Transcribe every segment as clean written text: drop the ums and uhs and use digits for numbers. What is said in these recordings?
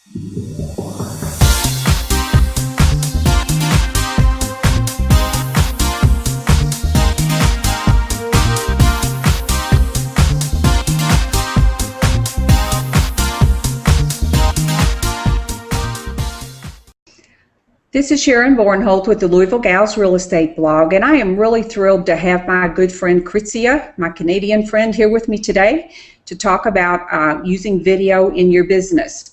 This is Sharon Vornholt with the Louisville Gals Real Estate Blog, and I am really thrilled to have my good friend Krizia, my Canadian friend, here with me today to talk about using video in your business.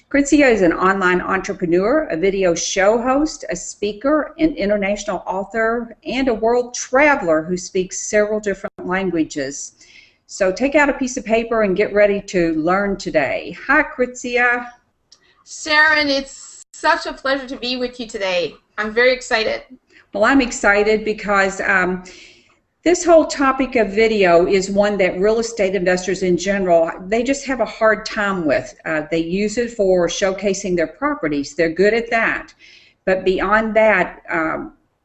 Krizia is an online entrepreneur, a video show host, a speaker, an international author, and a world traveler who speaks several different languages. So take out a piece of paper and get ready to learn today. Hi, Krizia. Sharon, it's such a pleasure to be with you today. I'm very excited. Well, I'm excited because this whole topic of video is one that real estate investors in general, they just have a hard time with. They use it for showcasing their properties. They're good at that. But beyond that,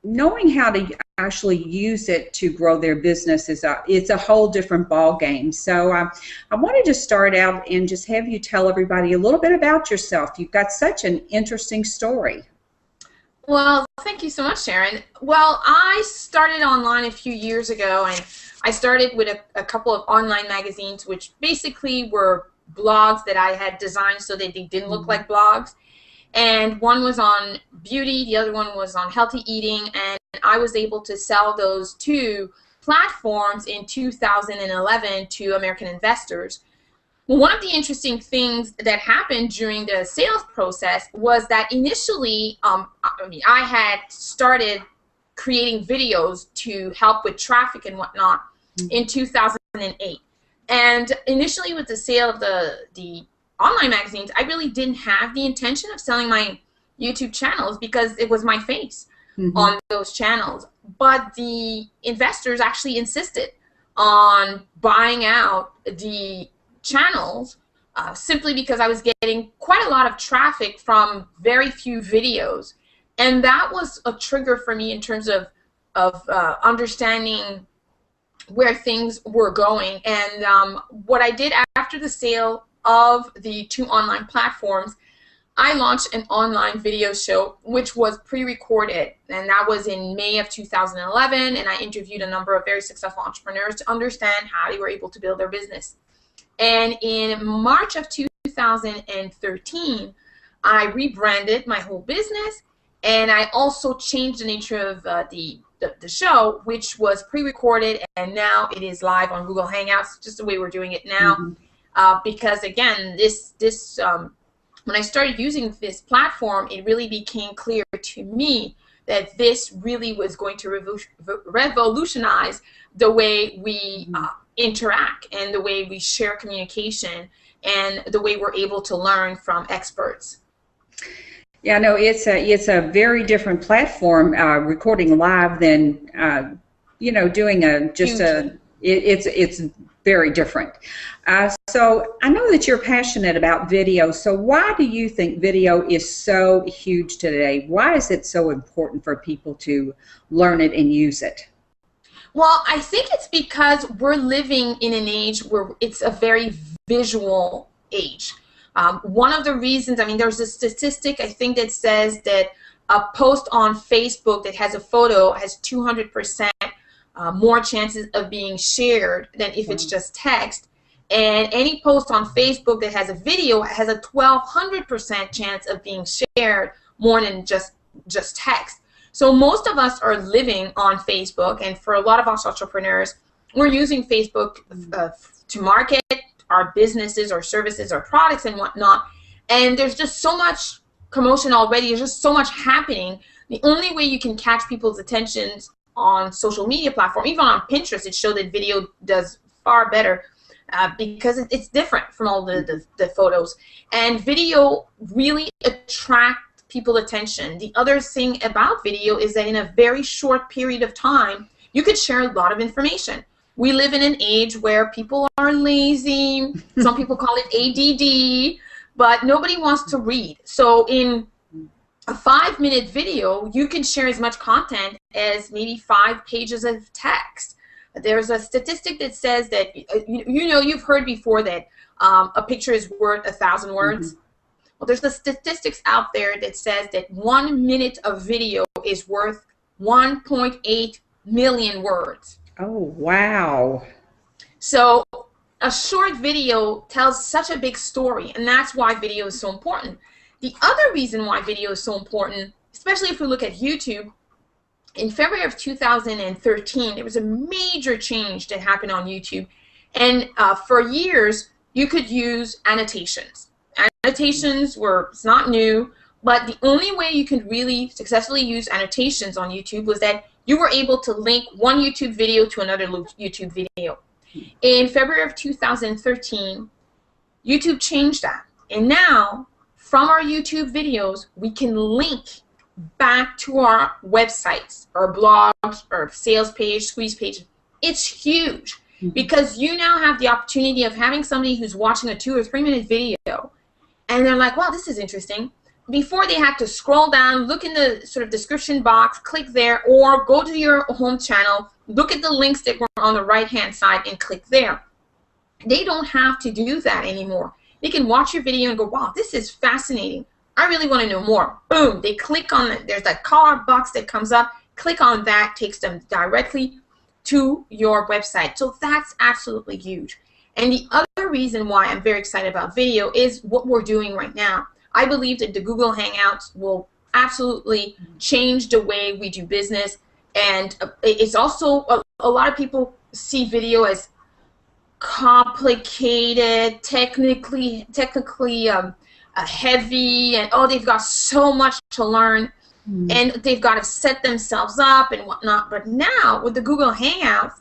knowing how to actually use it to grow their business it's a whole different ball game. So I wanted to start out and just have you tell everybody a little bit about yourself. You've got such an interesting story. Well, thank you so much, Sharon. Well, I started online a few years ago, and I started with a couple of online magazines, which basically were blogs that I had designed so that they didn't look like blogs. And one was on beauty, the other one was on healthy eating, and I was able to sell those two platforms in 2011 to American investors. Well, one of the interesting things that happened during the sales process was that initially, I had started creating videos to help with traffic and whatnot in 2008. And initially with the sale of the online magazines, I really didn't have the intention of selling my YouTube channels because it was my face on those channels. But the investors actually insisted on buying out the channels simply because I was getting quite a lot of traffic from very few videos. And that was a trigger for me in terms of understanding where things were going. And what I did after the sale of the two online platforms, I launched an online video show which was pre-recorded, and that was in May of 2011, and I interviewed a number of very successful entrepreneurs to understand how they were able to build their business. And in March of 2013, I rebranded my whole business, and I also changed the nature of the show, which was pre-recorded, and now it is live on Google Hangouts, just the way we're doing it now. Because again, when I started using this platform, it really became clear to me that this really was going to revolutionize the way we interact and the way we share communication and the way we're able to learn from experts. Yeah, no, it's a very different platform, recording live than doing it's very different. So I know that you're passionate about video. So why do you think video is so huge today? Why is it so important for people to learn it and use it? Well, I think it's because we're living in an age where it's a very visual age. One of the reasons, there's a statistic I think that says that a post on Facebook that has a photo has 200% more chances of being shared than if it's just text. And any post on Facebook that has a video has a 1,200% chance of being shared more than just text. So most of us are living on Facebook, and for a lot of us entrepreneurs, we're using Facebook to market our businesses, our services, our products, and whatnot. And there's just so much commotion already. There's just so much happening. The only way you can catch people's attentions on social media platform, even on Pinterest, it showed that video does far better because it's different from all the photos. And video really attracts people's attention. The other thing about video is that in a very short period of time, you could share a lot of information. We live in an age where people are lazy. Some people call it ADD, but nobody wants to read. So in a 5-minute video, you can share as much content as maybe 5 pages of text. There's a statistic that says that, you've heard before that a picture is worth 1,000 words. Well, there's the statistics out there that says that 1 minute of video is worth 1.8 million words. Oh, wow. So a short video tells such a big story, and that's why video is so important. The other reason why video is so important, especially if we look at YouTube, in February of 2013, there was a major change that happened on YouTube. And for years, you could use annotations. Annotations were, it's not new, but the only way you could really successfully use annotations on YouTube was that you were able to link one YouTube video to another YouTube video. In February of 2013, YouTube changed that. And now, from our YouTube videos, we can link back to our websites, our blogs, our sales page, squeeze page. It's huge because you now have the opportunity of having somebody who's watching a 2 or 3 minute video and they're like, wow, this is interesting. Before they had to scroll down, look in the sort of description box, click there, or go to your home channel, look at the links that were on the right-hand side and click there. They don't have to do that anymore. They can watch your video and go, wow, this is fascinating. I really want to know more. Boom, they click on it. There's that call-out box that comes up. Click on that, takes them directly to your website. So that's absolutely huge. And the other reason why I'm very excited about video is what we're doing right now. I believe that the Google Hangouts will absolutely change the way we do business. And it's also, a lot of people see video as complicated, technically heavy, and oh, they've got so much to learn, and they've got to set themselves up and whatnot. But now with the Google Hangouts,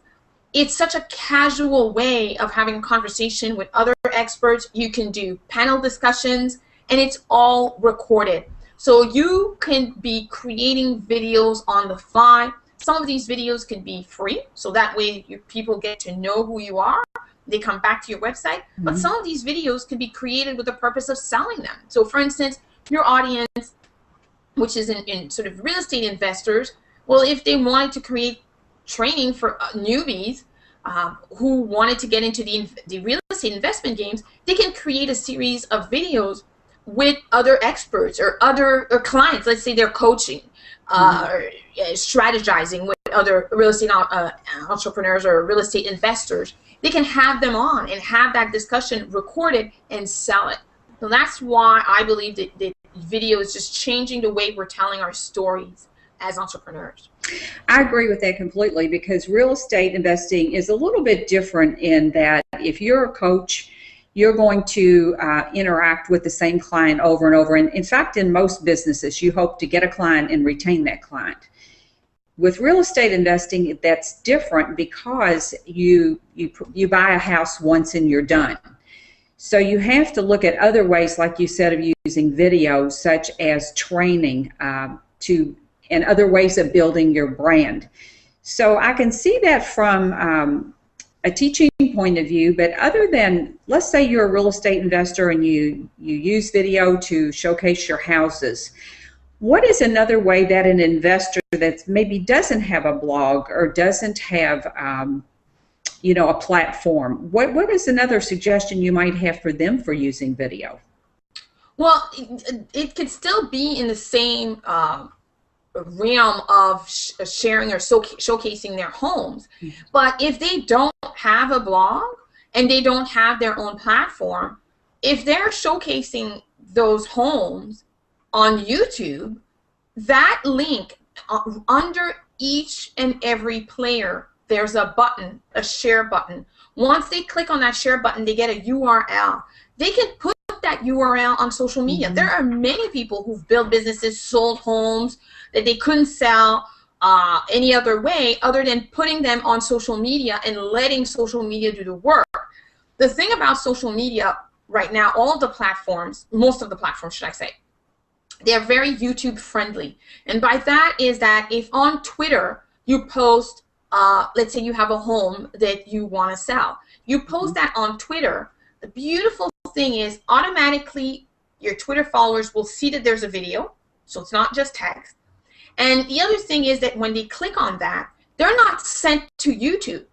it's such a casual way of having a conversation with other experts. You can do panel discussions, and it's all recorded. So you can be creating videos on the fly. Some of these videos can be free, so that way people get to know who you are. They come back to your website. But some of these videos can be created with the purpose of selling them. So for instance, your audience, which is in sort of real estate investors, well, if they wanted to create training for newbies who wanted to get into the real estate investment games, they can create a series of videos with other experts or other clients. Let's say they're coaching or strategizing with other real estate entrepreneurs or real estate investors. They can have them on and have that discussion recorded and sell it. So that's why I believe that video is just changing the way we're telling our stories as entrepreneurs. I agree with that completely, because real estate investing is a little bit different in that if you're a coach, you're going to interact with the same client over and over. And in fact, in most businesses, you hope to get a client and retain that client. With real estate investing, that's different because you buy a house once and you're done. So you have to look at other ways, like you said, of using video, such as training and other ways of building your brand. So I can see that from a teaching point of view, but other than, let's say you're a real estate investor and you use video to showcase your houses. What is another way that an investor that maybe doesn't have a blog or doesn't have a platform, what is another suggestion you might have for them for using video? Well, it could still be in the same realm of sharing or showcasing their homes. But if they don't have a blog and they don't have their own platform, if they're showcasing those homes on YouTube, that link under each and every player, there's a button, a share button. Once they click on that share button, they get a URL. They can put that URL on social media. There are many people who've built businesses, sold homes that they couldn't sell any other way other than putting them on social media and letting social media do the work. The thing about social media right now, all of the platforms, most of the platforms, should I say, they're very YouTube friendly. And by that is that if on Twitter you post, let's say you have a home that you want to sell, you post that on Twitter, the beautiful thing is automatically your Twitter followers will see that there's a video, so it's not just text. And the other thing is that when they click on that, they're not sent to YouTube.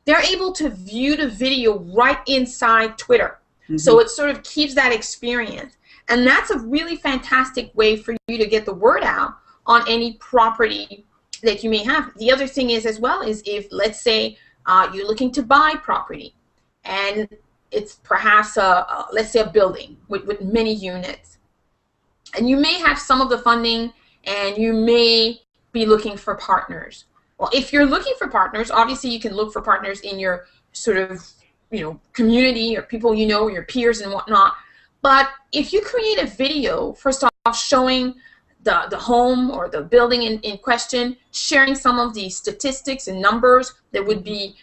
They're able to view the video right inside Twitter. So it sort of keeps that experience. And that's a really fantastic way for you to get the word out on any property that you may have. The other thing is as well is if, let's say, you're looking to buy property and it's perhaps let's say a building with many units, and you may have some of the funding and you may be looking for partners. Well, if you're looking for partners, obviously you can look for partners in your sort of, community or people your peers and whatnot. But if you create a video, first off, showing the home or the building in question, sharing some of the statistics and numbers that would be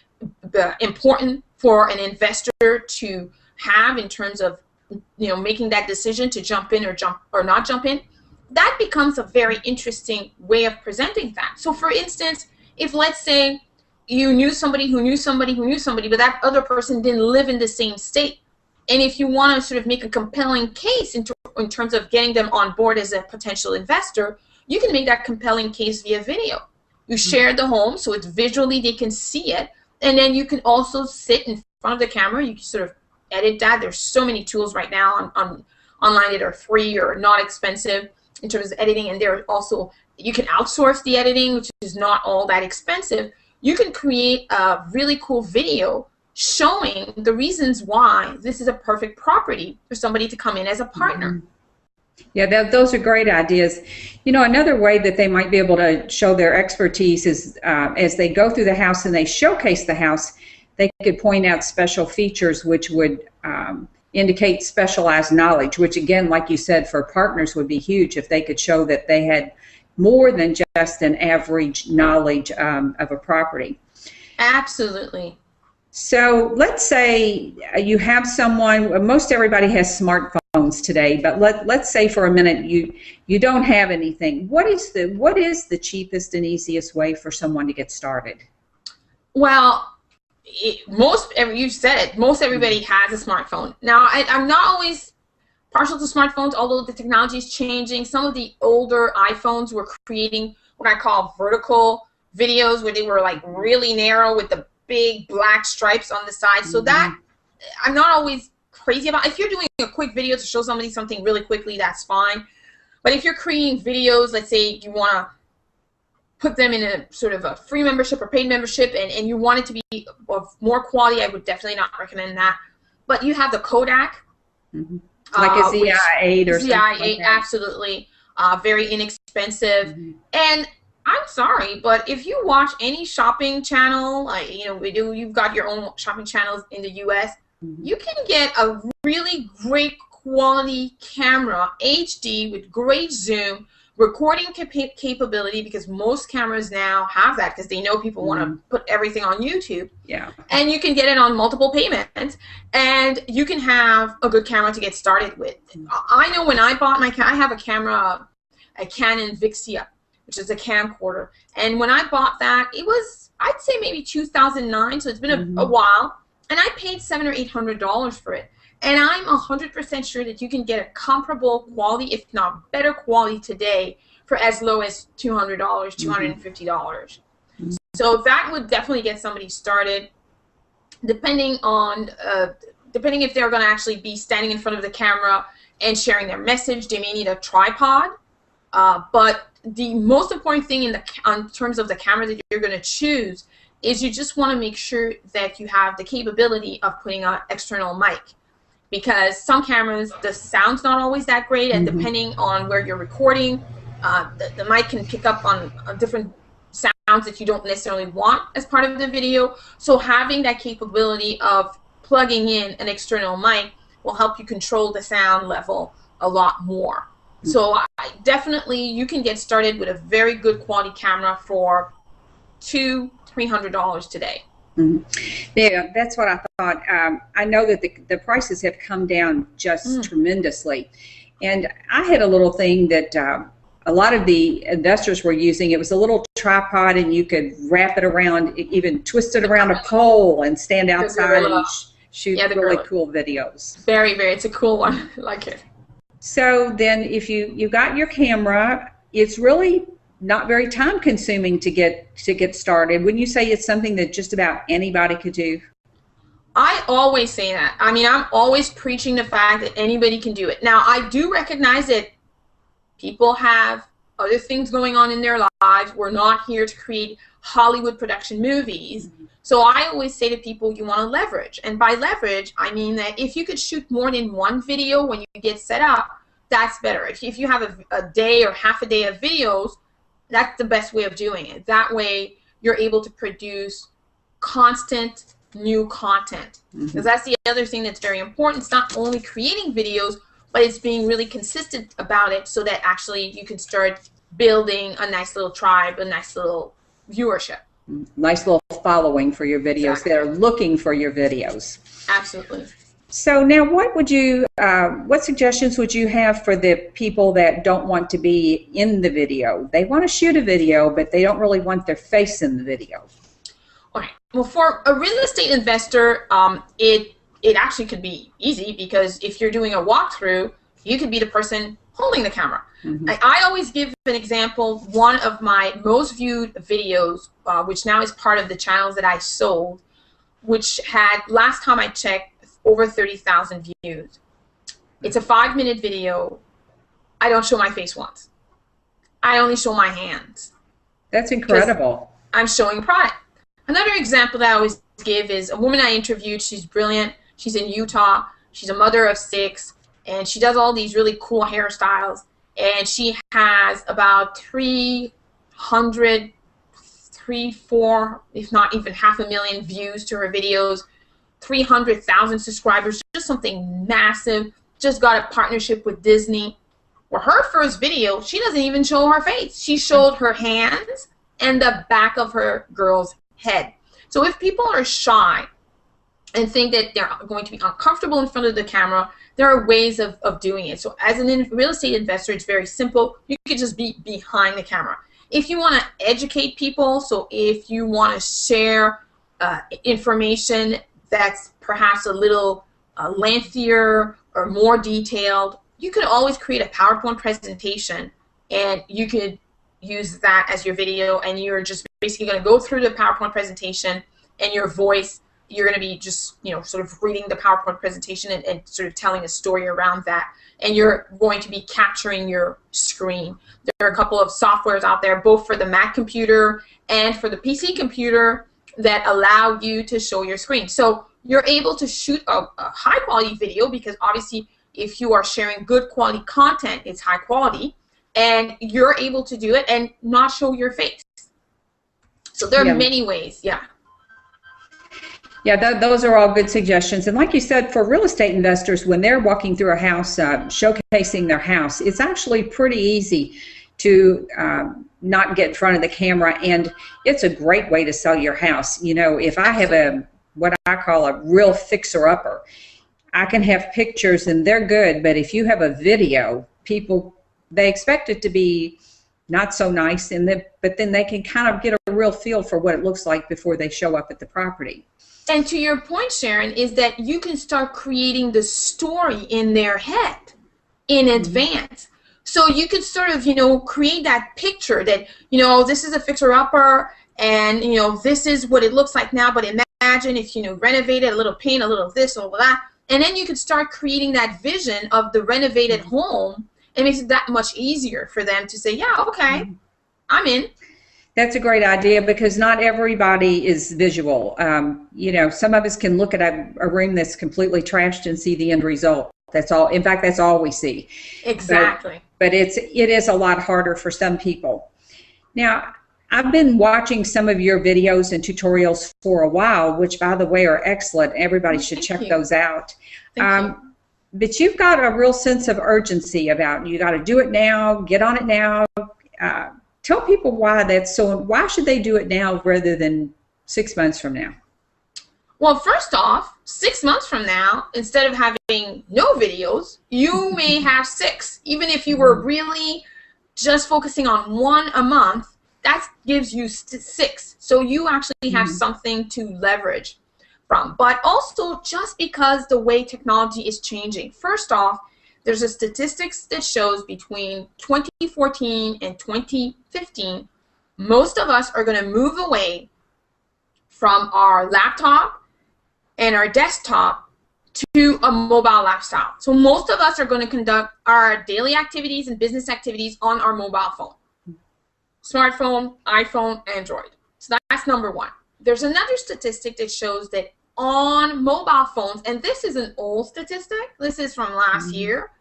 important for an investor to have in terms of making that decision to jump in or not jump in, that becomes a very interesting way of presenting that. So for instance, if let's say you knew somebody who knew somebody who knew somebody, but that other person didn't live in the same state, and if you want to sort of make a compelling case in terms of getting them on board as a potential investor, you can make that compelling case via video. You share the home so it's visually they can see it, and then you can also sit in front of the camera. You can sort of edit that. There's so many tools right now online that are free or not expensive in terms of editing, and there also you can outsource the editing, which is not all that expensive. You can create a really cool video showing the reasons why this is a perfect property for somebody to come in as a partner. Yeah, those are great ideas. Another way that they might be able to show their expertise is as they go through the house and they showcase the house, they could point out special features which would indicate specialized knowledge, which again, like you said, for partners would be huge if they could show that they had more than just an average knowledge of a property. Absolutely. So let's say you have someone, most everybody has smartphones today, but let's say for a minute you don't have anything. What is the cheapest and easiest way for someone to get started? Well, you said it, most everybody has a smartphone. Now, I'm not always partial to smartphones, although the technology is changing. Some of the older iPhones were creating what I call vertical videos, where they were like really narrow with the big black stripes on the side. So that I'm not always crazy about. If you're doing a quick video to show somebody something really quickly, that's fine. But if you're creating videos, let's say you want to put them in a sort of a free membership or paid membership, and you want it to be of more quality, I would definitely not recommend that. But you have the Kodak. Like a ZI-8 or something ZI-8, like that. Absolutely. Very inexpensive. And I'm sorry, but if you watch any shopping channel, you've got your own shopping channels in the U.S., you can get a really great quality camera, HD, with great zoom, recording capability, because most cameras now have that because they know people want to put everything on YouTube. Yeah. And you can get it on multiple payments, and you can have a good camera to get started with. I know when I bought my camera, I have a camera, a Canon Vixia, which is a camcorder. And when I bought that, it was, I'd say maybe 2009, so it's been a while, and I paid $700 or $800 for it. And I'm 100% sure that you can get a comparable quality, if not better quality today, for as low as $200, $250. So that would definitely get somebody started. Depending if they're going to actually be standing in front of the camera and sharing their message, they may need a tripod. But the most important thing in terms of the camera that you're going to choose is you just want to make sure that you have the capability of putting an external mic. Because some cameras, the sound's not always that great, and depending on where you're recording, the mic can pick up on different sounds that you don't necessarily want as part of the video. So having that capability of plugging in an external mic will help you control the sound level a lot more. So definitely you can get started with a very good quality camera for $200–300 today. Yeah, that's what I thought. I know that the prices have come down just tremendously. And I had a little thing that a lot of the investors were using. It was a little tripod, and you could wrap it around, even twist it around a pole and stand outside and shoot really cool videos. Very, very. It's a cool one. I like it. So then if you got your camera, it's really not very time consuming to get started. Wouldn't you say it's something that just about anybody could do? I always say that. I mean, I'm always preaching the fact that anybody can do it. Now, I do recognize that people have other things going on in their lives. We're not here to create Hollywood production movies. So I always say to people, you want to leverage. And by leverage, I mean that if you could shoot more than one video when you get set up, that's better. If you have a day or half a day of videos, that's the best way of doing it. That way, you're able to produce constant new content. Because that's the other thing that's very important. It's not only creating videos, but it's being really consistent about it so that actually you can start building a nice little tribe, a nice little viewership. Nice little following for your videos. Exactly. That are looking for your videos. Absolutely. So now what suggestions would you have for the people that don't want to be in the video? They want to shoot a video, but they don't really want their face in the video. Okay. Well, for a real estate investor, it actually could be easy, because if you're doing a walkthrough, you could be the person holding the camera. I always give an example. One of my most viewed videos, which now is part of the channels that I sold, which had, last time I checked, over 30,000 views. It's a 5-minute video. I don't show my face once. I only show my hands. That's incredible. I'm showing a product. Another example that I always give is a woman I interviewed. She's brilliant. She's in Utah. She's a mother of 6, and she does all these really cool hairstyles. And she has about 300, 4, if not even 500,000 views to her videos, 300,000 subscribers, just something massive. Just got a partnership with Disney. Well, her first video, she doesn't even show her face. She showed her hands and the back of her girl's head. So if people are shy and think that they're going to be uncomfortable in front of the camera, there are ways of doing it. So as a real estate investor, it's very simple. You could just be behind the camera. If you want to educate people, so if you want to share information that's perhaps a little lengthier or more detailed, you could always create a PowerPoint presentation, and you could use that as your video, and you're just basically going to go through the PowerPoint presentation, and your voice, you're going to be just, sort of reading the PowerPoint presentation and sort of telling a story around that, and you're going to be capturing your screen. There are a couple of softwares out there, both for the Mac computer and for the PC computer, that allow you to show your screen. So you're able to shoot a high quality video, because obviously if you are sharing good quality content, it's high quality, and you're able to do it and not show your face. So there are many ways. Yeah, those are all good suggestions. And like you said, for real estate investors, when they're walking through a house, showcasing their house, it's actually pretty easy to not get in front of the camera, and it's a great way to sell your house. If I have what I call a real fixer-upper, I can have pictures and they're good, but if you have a video, people, they expect it to be not so nice, but then they can kind of get a real feel for what it looks like before they show up at the property. And to your point, Sharon, is that you can start creating the story in their head in advance. So you could sort of, create that picture that, this is a fixer-upper, and, this is what it looks like now, but imagine if, renovated, a little paint, a little this, a little that, and then you could start creating that vision of the renovated home. It makes it that much easier for them to say, yeah, okay, I'm in. That's a great idea, because not everybody is visual. Some of us can look at a room that's completely trashed and see the end result. That's all. In fact, that's all we see. Exactly. But it is a lot harder for some people. Now, I've been watching some of your videos and tutorials for a while, which, by the way, are excellent. Everybody should check those out. Thank you. But you've got a real sense of urgency about, you got to do it now, get on it now. Tell people why that's so. Why should they do it now rather than 6 months from now? Well, first off, 6 months from now, instead of having no videos, you may have 6. Even if you were really just focusing on 1 a month, that gives you 6. So you actually have something to leverage from. But also, just because the way technology is changing. First off, there's a statistics that shows between 2014 and 2015, most of us are going to move away from our laptop and our desktop to a mobile lifestyle. So most of us are going to conduct our daily activities and business activities on our mobile phone. Smartphone, iPhone, Android. So that's number one. There's another statistic that shows that on mobile phones, and this is an old statistic, this is from last year,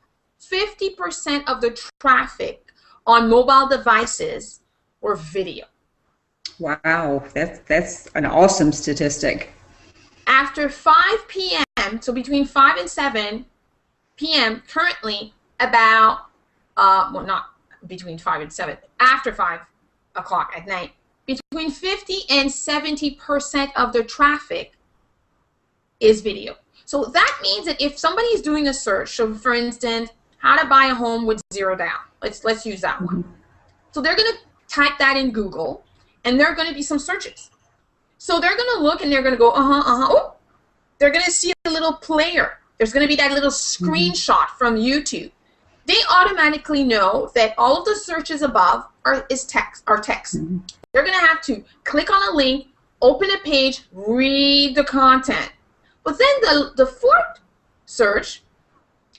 50% of the traffic on mobile devices were video. Wow, that's an awesome statistic. After 5 p.m., so between 5 and 7 p.m., currently about, well, not between 5 and 7, after 5 o'clock at night, between 50 and 70% of the traffic is video. So that means that if somebody is doing a search, so for instance, how to buy a home with zero down, let's use that one. So they're going to type that in Google, and there are going to be some searches. So they're going to look and they're going to go, oh, they're going to see a little player. There's going to be that little screenshot from YouTube. They automatically know that all of the searches above are text. They're going to have to click on a link, open a page, read the content. But then the fourth search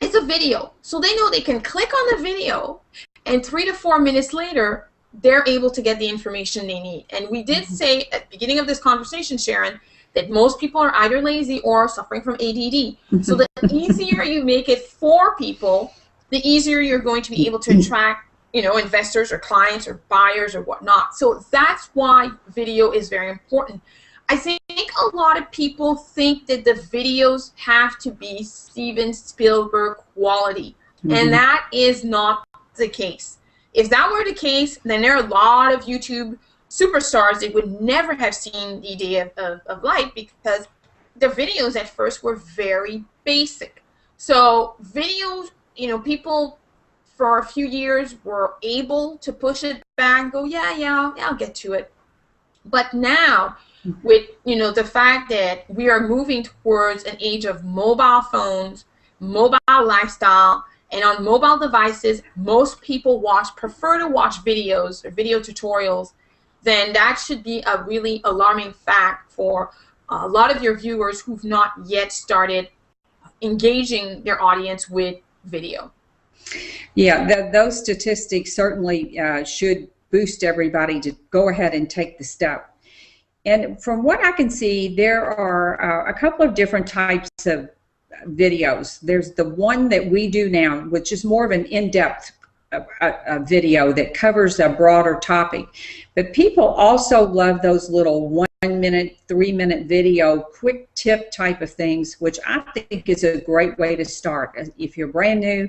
is a video. So they know they can click on the video, and 3 to 4 minutes later, they're able to get the information they need. And we did say at the beginning of this conversation, Sharon, that most people are either lazy or suffering from ADD. So the easier you make it for people, the easier you're going to be able to attract, you know, investors or clients or buyers or whatnot. So that's why video is very important. I think a lot of people think that the videos have to be Steven Spielberg quality, and that is not the case. If that were the case, then there are a lot of YouTube superstars that would never have seen the day of light, because the videos at first were very basic. So videos, you know, people for a few years were able to push it back and go, yeah, I'll get to it. But now, with, you know, the fact that we are moving towards an age of mobile phones, mobile lifestyle, and on mobile devices, most people prefer to watch videos or video tutorials, then that should be a really alarming fact for a lot of your viewers who've not yet started engaging their audience with video. Yeah, those statistics certainly should boost everybody to go ahead and take the step. And from what I can see, there are a couple of different types of videos. There's the one that we do now, which is more of an in-depth video that covers a broader topic. But people also love those little 1 minute, 3 minute video, quick tip type of things, which I think is a great way to start. If you're brand new,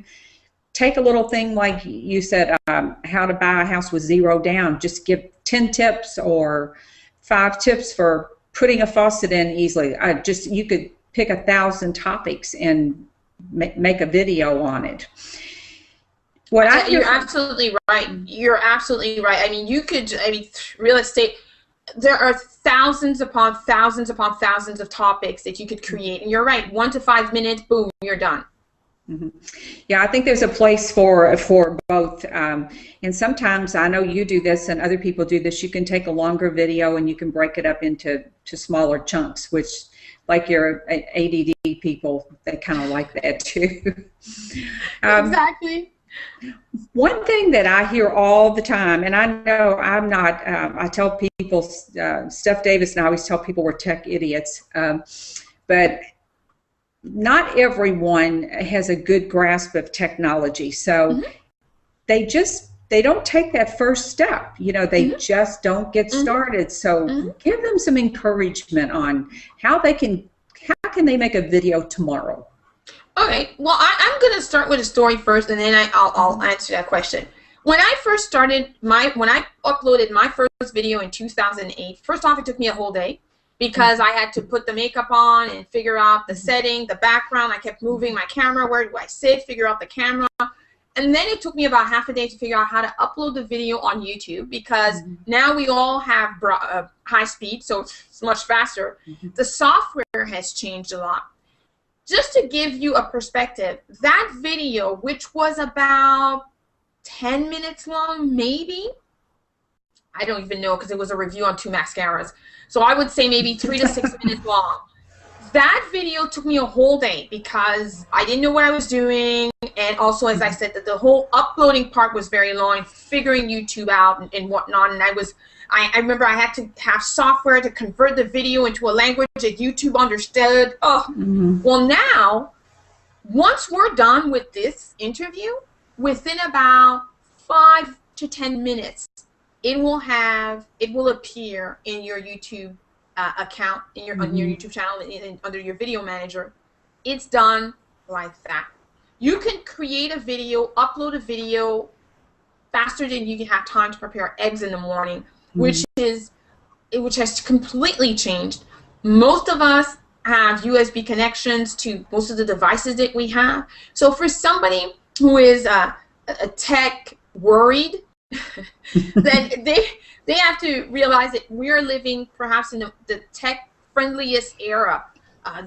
take a little thing like you said, how to buy a house with zero down. Just give 10 tips or 5 tips for putting a faucet in easily. You could pick 1,000 topics and make a video on it. You're absolutely right. You're absolutely right. I mean, real estate, there are thousands upon thousands upon thousands of topics that you could create. And you're right, 1 to 5 minutes, boom, you're done. Yeah, I think there's a place for both, and sometimes I know you do this and other people do this. You can take a longer video and you can break it up into smaller chunks, which, like your ADD people, they kind of like that too. Exactly. One thing that I hear all the time, and I know I'm not, I tell people, Steph Davis and I always tell people we're tech idiots, but not everyone has a good grasp of technology, so they don't take that first step. You know, they just don't get started. So give them some encouragement on how can they make a video tomorrow. Okay, well, I'm going to start with a story first, and then I'll answer that question. When I first started when I uploaded my first video in 2008, first off, it took me a whole day, because I had to put the makeup on and figure out the setting, the background. I kept moving my camera. Where do I sit? Figure out the camera. And then it took me about half a day to figure out how to upload the video on YouTube, because now we all have high speed, so it's much faster. The software has changed a lot. Just to give you a perspective, that video, which was about 10 minutes long, maybe, I don't even know, because it was a review on 2 mascaras. So I would say maybe 3 to 6 minutes long. That video took me a whole day because I didn't know what I was doing, and also, as I said, that the whole uploading part was very long, figuring YouTube out and whatnot. And I remember I had to have software to convert the video into a language that YouTube understood. Oh, well, now, once we're done with this interview, within about 5 to 10 minutes, it will appear in your YouTube account, on your YouTube channel, under your video manager. It's done like that. You can create a video, upload a video faster than you can have time to prepare eggs in the morning, which has completely changed. Most of us have USB connections to most of the devices that we have. So for somebody who is a tech worried, then they have to realize that we are living perhaps in the tech friendliest era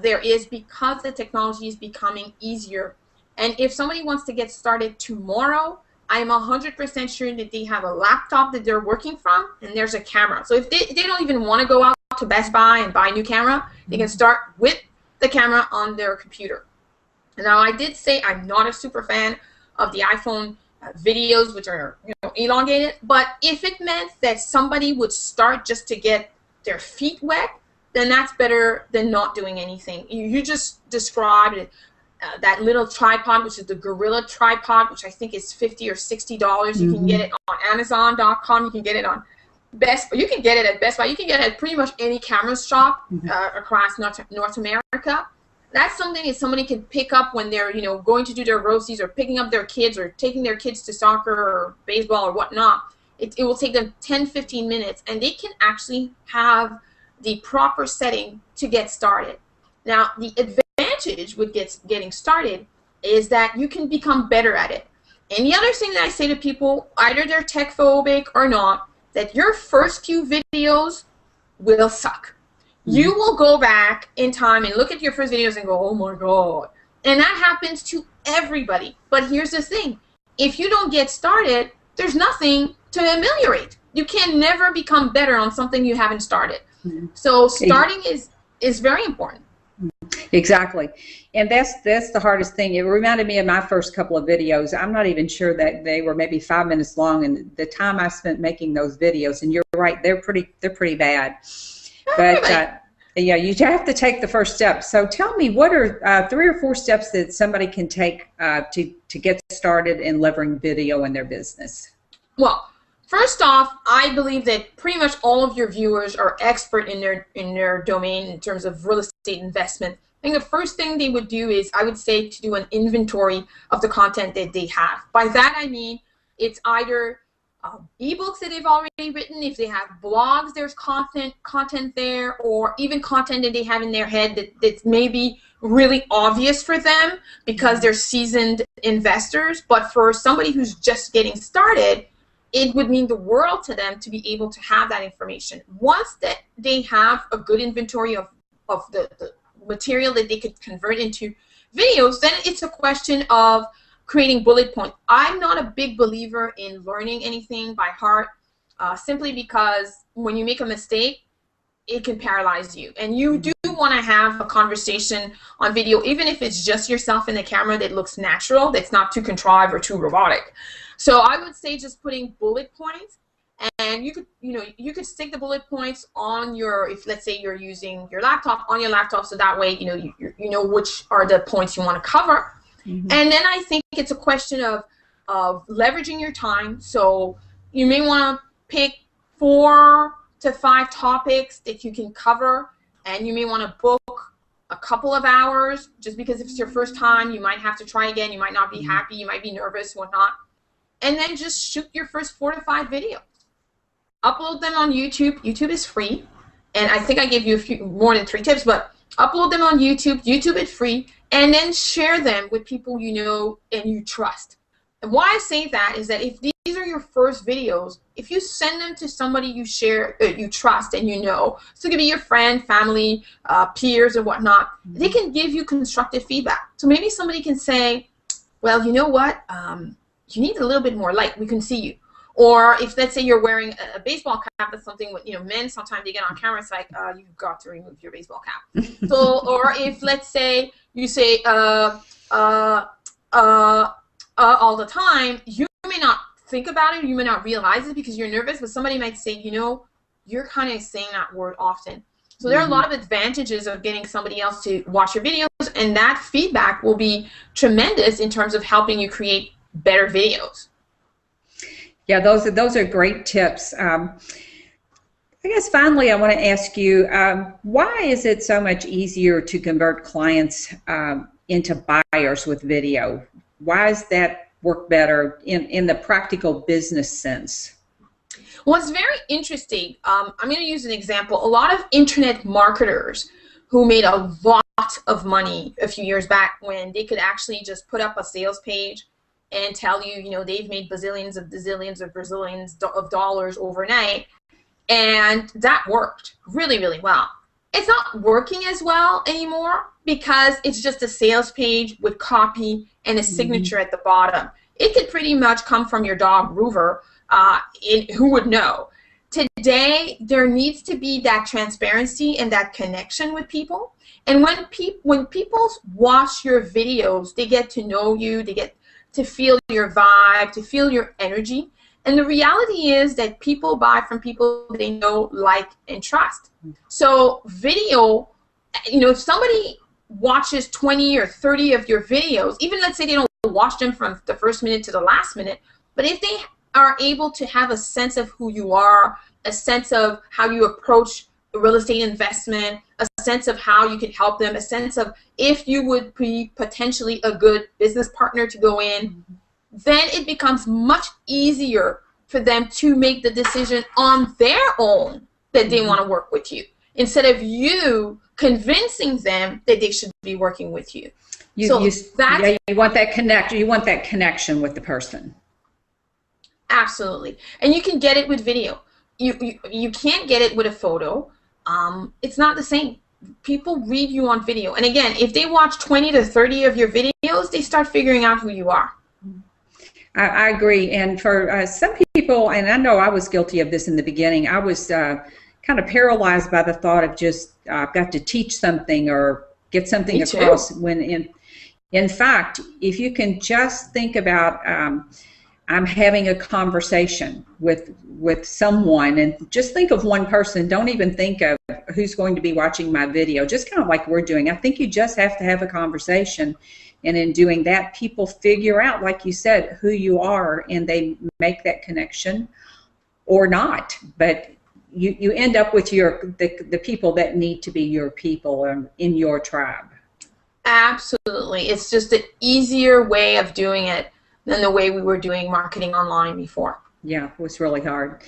there is, because the technology is becoming easier. And if somebody wants to get started tomorrow, I am 100% sure that they have a laptop that they're working from, and there's a camera. So if they don't even want to go out to Best Buy and buy a new camera, they can start with the camera on their computer. Now, I did say I'm not a super fan of the iPhone videos, which are elongated, but if it meant that somebody would start just to get their feet wet, then that's better than not doing anything. You just described it. That little tripod, which is the Gorilla tripod, which I think is $50 or $60. You can get it on Amazon.com. You can get it on Best Buy. You can get it at Best Buy. You can get it at pretty much any camera shop across North America. That's something that somebody can pick up when they're going to do their roasties, or picking up their kids, or taking their kids to soccer or baseball or whatnot. It will take them 10-15 minutes, and they can actually have the proper setting to get started. Now, the advantage with getting started is that you can become better at it. And the other thing that I say to people, either they're tech phobic or not, that your first few videos will suck. You will go back in time and look at your first videos and go, oh my God. And that happens to everybody. But here's the thing. If you don't get started, there's nothing to ameliorate. You can never become better on something you haven't started. So starting is very important. Exactly. And that's the hardest thing. It reminded me of my first couple of videos. I'm not even sure that they were maybe 5 minutes long, and the time I spent making those videos, and you're right, they're pretty bad. But yeah, you have to take the first step. So tell me, what are 3 or 4 steps that somebody can take to get started in leveraging video in their business? Well, first off, I believe that pretty much all of your viewers are expert in their domain in terms of real estate investment. I think the first thing they would do is, I would say, to do an inventory of the content that they have. By that I mean it's either ebooks that they've already written. If they have blogs, there's content there, or even content that they have in their head that's maybe really obvious for them because they're seasoned investors. But for somebody who's just getting started, it would mean the world to them to be able to have that information. Once that they have a good inventory of the material that they could convert into videos, then it's a question of creating bullet points. I'm not a big believer in learning anything by heart, simply because when you make a mistake, it can paralyze you. And you do want to have a conversation on video, even if it's just yourself in the camera, that looks natural, that's not too contrived or too robotic. So I would say just putting bullet points, and you could stick the bullet points on your, if let's say you're using your laptop, on your laptop, so that way you know which are the points you want to cover. And then I think it's a question of leveraging your time. So you may want to pick 4 to 5 topics that you can cover, and you may want to book a couple of hours, just because if it's your first time, you might have to try again, you might not be happy, you might be nervous, whatnot. And then just shoot your first 4 to 5 videos. Upload them on YouTube. YouTube is free. And I think I gave you a few more than 3 tips, but upload them on YouTube. YouTube is free. And then share them with people you know and you trust. And why I say that is that if these are your first videos, if you send them to somebody you trust and you know, so it could be your friend, family, peers, or whatnot, they can give you constructive feedback. So maybe somebody can say, well, you know what? You need a little bit more light. We can see you. Or if, let's say, you're wearing a baseball cap, that's something with, men sometimes they get on camera, it's like, you've got to remove your baseball cap. So, or if, let's say, you say all the time, you may not think about it, you may not realize it because you're nervous, but somebody might say, you're kind of saying that word often. So there are a lot of advantages of getting somebody else to watch your videos, and that feedback will be tremendous in terms of helping you create better videos. Yeah, those are great tips. I guess finally I want to ask you, why is it so much easier to convert clients into buyers with video? Why does that work better in the practical business sense? Well, it's very interesting. I'm going to use an example. A lot of internet marketers who made a lot of money a few years back when they could actually just put up a sales page and tell you, they've made bazillions of Brazilians of dollars overnight, and that worked really, really well. It's not working as well anymore because it's just a sales page with copy and a signature at the bottom. It could pretty much come from your dog Rover, who would know? Today, there needs to be that transparency and that connection with people. And when people watch your videos, they get to know you, they get to feel your vibe, to feel your energy. And the reality is that people buy from people they know, like, and trust. So video, if somebody watches 20 or 30 of your videos, even let's say they don't watch them from the first minute to the last minute, but if they are able to have a sense of who you are, a sense of how you approach real estate investment, a sense of how you can help them, a sense of if you would be potentially a good business partner to go in, then it becomes much easier for them to make the decision on their own that they want to work with you, instead of you convincing them that they should be working with you. You want that connection. You want that connection with the person. Absolutely, and you can get it with video. You can't get it with a photo. It's not the same. People read you on video, and again, if they watch 20 to 30 of your videos, they start figuring out who you are. I agree, and for some people, and I know I was guilty of this in the beginning, I was kind of paralyzed by the thought of just I've got to teach something or get something across. When in fact, if you can just think about I'm having a conversation with someone, and just think of one person. Don't even think of who's going to be watching my video. Just kind of like we're doing. I think you just have to have a conversation, and in doing that, people figure out, like you said, who you are, and they make that connection or not. But you end up with the people that need to be your people in your tribe. Absolutely, it's just an easier way of doing it than the way we were doing marketing online before. Yeah, it was really hard.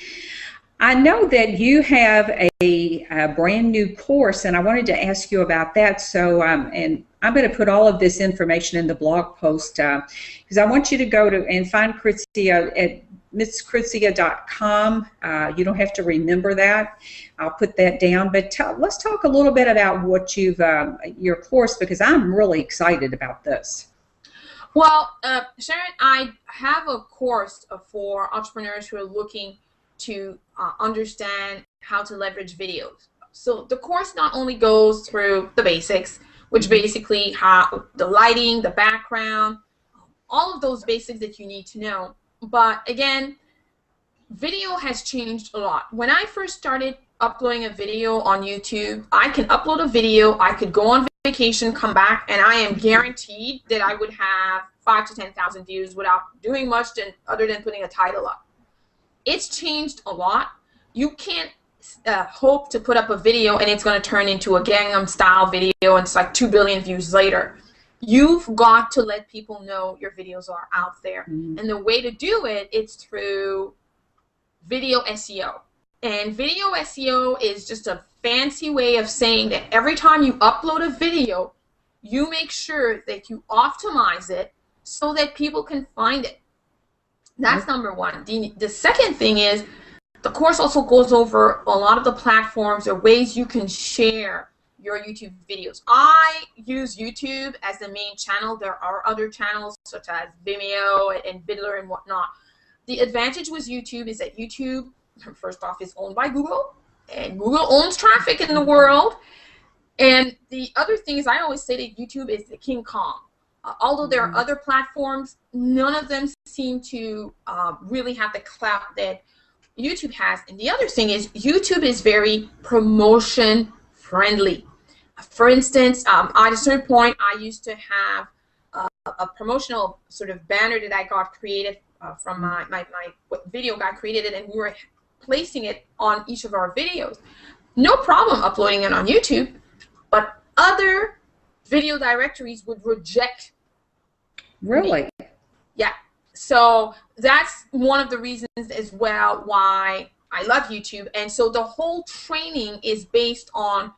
I know that you have a brand new course, and I wanted to ask you about that. So, and I'm going to put all of this information in the blog post because I want you to go to and find Krizia at misskrizia.com. You don't have to remember that. I'll put that down. But let's talk a little bit about what your course, because I'm really excited about this. Well, Sharon, I have a course for entrepreneurs who are looking to understand how to leverage videos. So the course not only goes through the basics, which basically how the lighting, the background, all of those basics that you need to know. But again, video has changed a lot. When I first started uploading a video on YouTube, I can upload a video, I could go on vacation, come back, and I am guaranteed that I would have 5,000 to 10,000 views without doing much other than putting a title up. It's changed a lot. You can't hope to put up a video and it's going to turn into a Gangnam style video and it's like 2 billion views later. You've got to let people know your videos are out there. And the way to do it is through video SEO. And video SEO is just a fancy way of saying that every time you upload a video, you make sure that you optimize it so that people can find it. That's number one. The second thing is the course also goes over a lot of the platforms or ways you can share your YouTube videos. I use YouTube as the main channel. There are other channels such as Vimeo and Vidler and whatnot. The advantage with YouTube is that YouTube, first off, is owned by Google, and Google owns traffic in the world. And the other thing is, I always say that YouTube is the King Kong. Although there are other platforms, none of them seem to really have the clout that YouTube has. And the other thing is, YouTube is very promotion friendly. For instance, at a certain point, I used to have a promotional sort of banner that I got created from my video guy created it, and we were placing it on each of our videos. No problem uploading it on YouTube, but other video directories would reject Really? me. Yeah. So that's one of the reasons as well why I love YouTube. And so the whole training is based on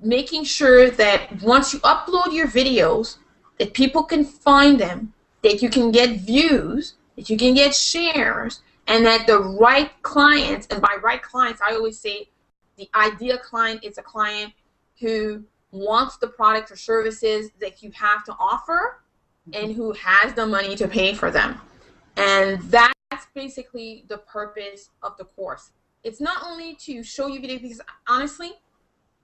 making sure that once you upload your videos, that people can find them, that you can get views, that you can get shares, and that the right clients, and by right clients, I always say the ideal client is a client who wants the product or services that you have to offer and who has the money to pay for them. And that's basically the purpose of the course. It's not only to show you videos, because honestly,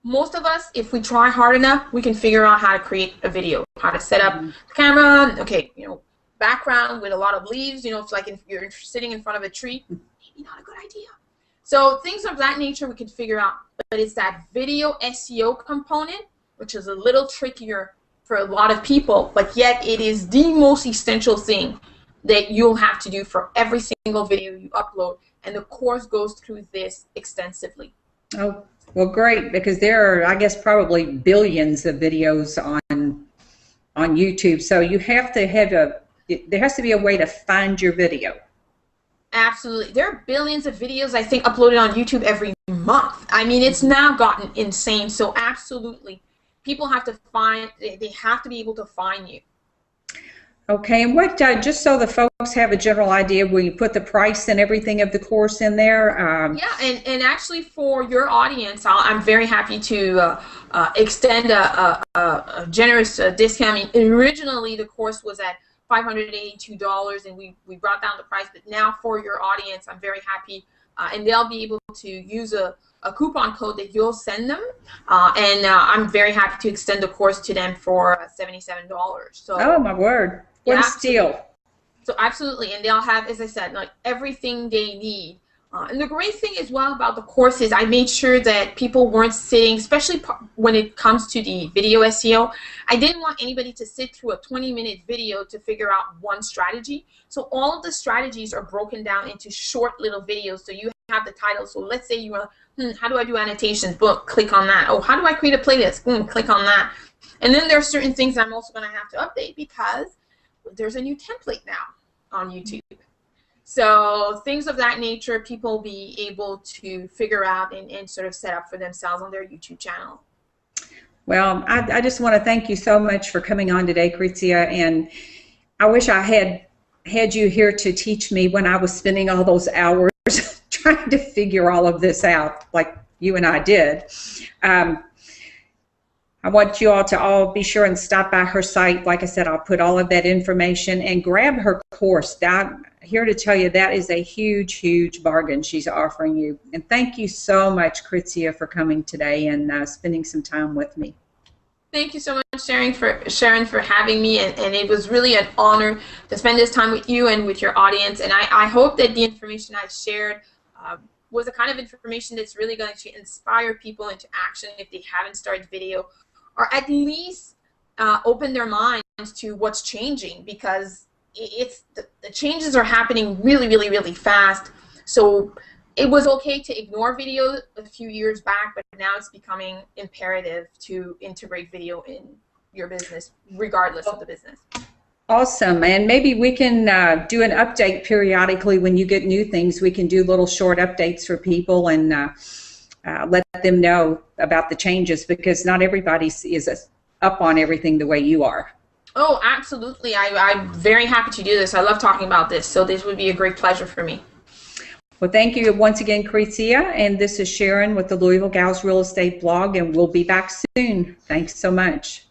most of us, if we try hard enough, we can figure out how to create a video, how to set up the camera, okay, you know, background with a lot of leaves, you know, it's like if you're sitting in front of a tree, maybe not a good idea. So things of that nature we can figure out, but it's that video SEO component, which is a little trickier for a lot of people, but yet it is the most essential thing that you'll have to do for every single video you upload, and the course goes through this extensively. Oh, well, great, because there are, I guess, probably billions of videos on YouTube, so you have to have there has to be a way to find your video. Absolutely. There are billions of videos, I think, uploaded on YouTube every month. I mean, it's now gotten insane, so absolutely. People have to find, they have to be able to find you. Okay, and what, just so the folks have a general idea, will you put the price and everything of the course in there? Yeah, and actually for your audience, I'm very happy to extend a generous discount. I mean, originally the course was at $582, and we brought down the price, but now for your audience, I'm very happy, and they'll be able to use a coupon code that you'll send them, and I'm very happy to extend the course to them for $77. So, oh my word, what a steal! So absolutely, and they'll have, as I said, like everything they need. And the great thing as well about the course is I made sure that people weren't sitting, especially when it comes to the video SEO, I didn't want anybody to sit through a 20-minute video to figure out one strategy. So all of the strategies are broken down into short little videos. So you have the title. So let's say you are, how do I do annotations? Boom, click on that. Oh, how do I create a playlist? Boom, click on that. And then there are certain things I'm also going to have to update because there's a new template now on YouTube. So things of that nature, people will be able to figure out and sort of set up for themselves on their YouTube channel. Well, I just want to thank you so much for coming on today, Krizia, and I wish I had you here to teach me when I was spending all those hours trying to figure all of this out like you and I did. I want you all to be sure and stop by her site. Like I said, I'll put all of that information and grab her course. I'm here to tell you that is a huge, huge bargain she's offering you. And thank you so much, Krizia, for coming today and spending some time with me. Thank you so much, Sharon, for having me. And it was really an honor to spend this time with you and with your audience. And I hope that the information I shared was the kind of information that's really going to inspire people into action if they haven't started video, or at least open their minds to what's changing, because the changes are happening really, really, really fast. So it was okay to ignore video a few years back, but now it's becoming imperative to integrate video in your business, regardless of the business. Awesome, and maybe we can do an update periodically when you get new things. We can do little short updates for people and let them know about the changes, because not everybody is up on everything the way you are. Oh, absolutely. I'm very happy to do this. I love talking about this, so this would be a great pleasure for me. Well, thank you once again, Krizia, and this is Sharon with the Louisville Gals Real Estate blog, and we'll be back soon. Thanks so much.